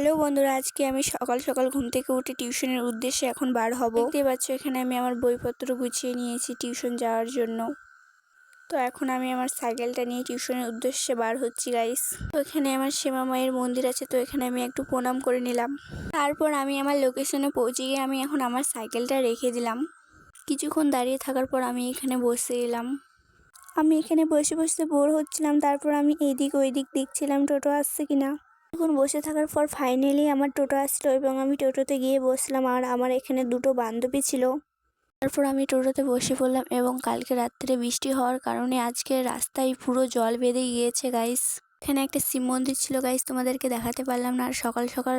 Hello বন্ধুরা, আজকে আমি সকাল সকাল ঘুম থেকে উঠে টিউশনের উদ্দেশ্যে এখন বার হব। দেখতে পাচ্ছ এখানে আমি আমার বইপত্র গুছিয়ে নিয়েছি টিউশন যাওয়ার জন্য। তো এখন আমি আমার সাইকেলটা নিয়ে টিউশনের উদ্দেশ্যে বার হচ্ছি গাইস। তো এখানে আমার শ্যামা মায়ের মন্দির আছে, তো এখানে আমি একটু প্রণাম করে নিলাম। তারপর আমি আমার লোকেশনে পৌঁছে গিয়ে আমি এখন আমার সাইকেলটা রেখে দিলাম। কিছুক্ষণ দাঁড়িয়ে থাকার পর আমি এখানে বসে এলাম। আমি এখানে বসে বসে বোর হচ্ছিলাম, তারপর আমি এইদিক ওইদিক দেখছিলাম টোটো আসছে কিনা। এখন বসে থাকার পর ফাইনালি আমার টোটো আসলো এবং আমি টোটোতে গিয়ে বসলাম। আর আমার এখানে দুটো বান্ধবী ছিল। তারপর আমি টোটোতে বসে পড়লাম এবং কালকে রাত্রে বৃষ্টি হওয়ার কারণে আজকে রাস্তায় পুরো জল বেঁধে গিয়েছে গাইস। এখানে একটা শিব মন্দির ছিল গাইস, তোমাদেরকে দেখাতে পারলাম না। আর সকাল সকাল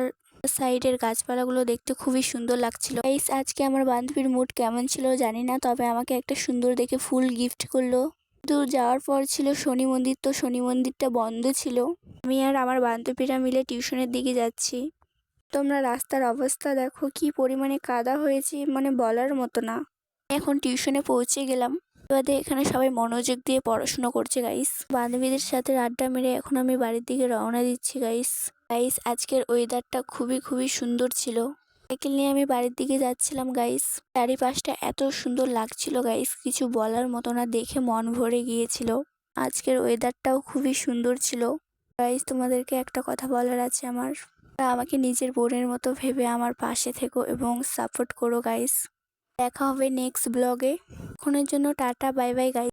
সাইডের গাছপালাগুলো দেখতে খুবই সুন্দর লাগছিল গাইস। আজকে আমার বান্ধবীর মুড কেমন ছিল জানি না, তবে আমাকে একটা সুন্দর দেখে ফুল গিফট করলো। দূর যাওয়ার পর ছিল শনি মন্দির, তো শনি মন্দিরটা বন্ধ ছিল। আমি আর আমার বান্ধবীরা মিলে টিউশনের দিকে যাচ্ছি। তোমরা রাস্তার অবস্থা দেখো, কি পরিমাণে কাদা হয়েছে, মানে বলার মতো না। এখন টিউশনে পৌঁছে গেলাম। এবারে এখানে সবাই মনোযোগ দিয়ে পড়াশোনা করছে গাইস। বান্ধবীদের সাথে আড্ডা মেরে এখন আমি বাড়ির দিকে রওনা দিচ্ছি গাইস। আজকের ওয়েদারটা খুবই খুবই সুন্দর ছিল। সাইকেল নিয়ে আমি বাড়ির দিকে যাচ্ছিলাম গাইস। চারিপাশটা এত সুন্দর লাগছিল গাইস, কিছু বলার মতো না, দেখে মন ভরে গিয়েছিল। আজকের ওয়েদারটাও খুবই সুন্দর ছিল গাইস। তোমাদেরকে একটা কথা বলার আছে আমার। আমাকে নিজের বোনের মতো ভেবে আমার পাশে থেকো এবং সাপোর্ট করো গাইস। দেখা হবে নেক্সট ব্লগে। এখনের জন্য টাটা, বাই বাই গাইস।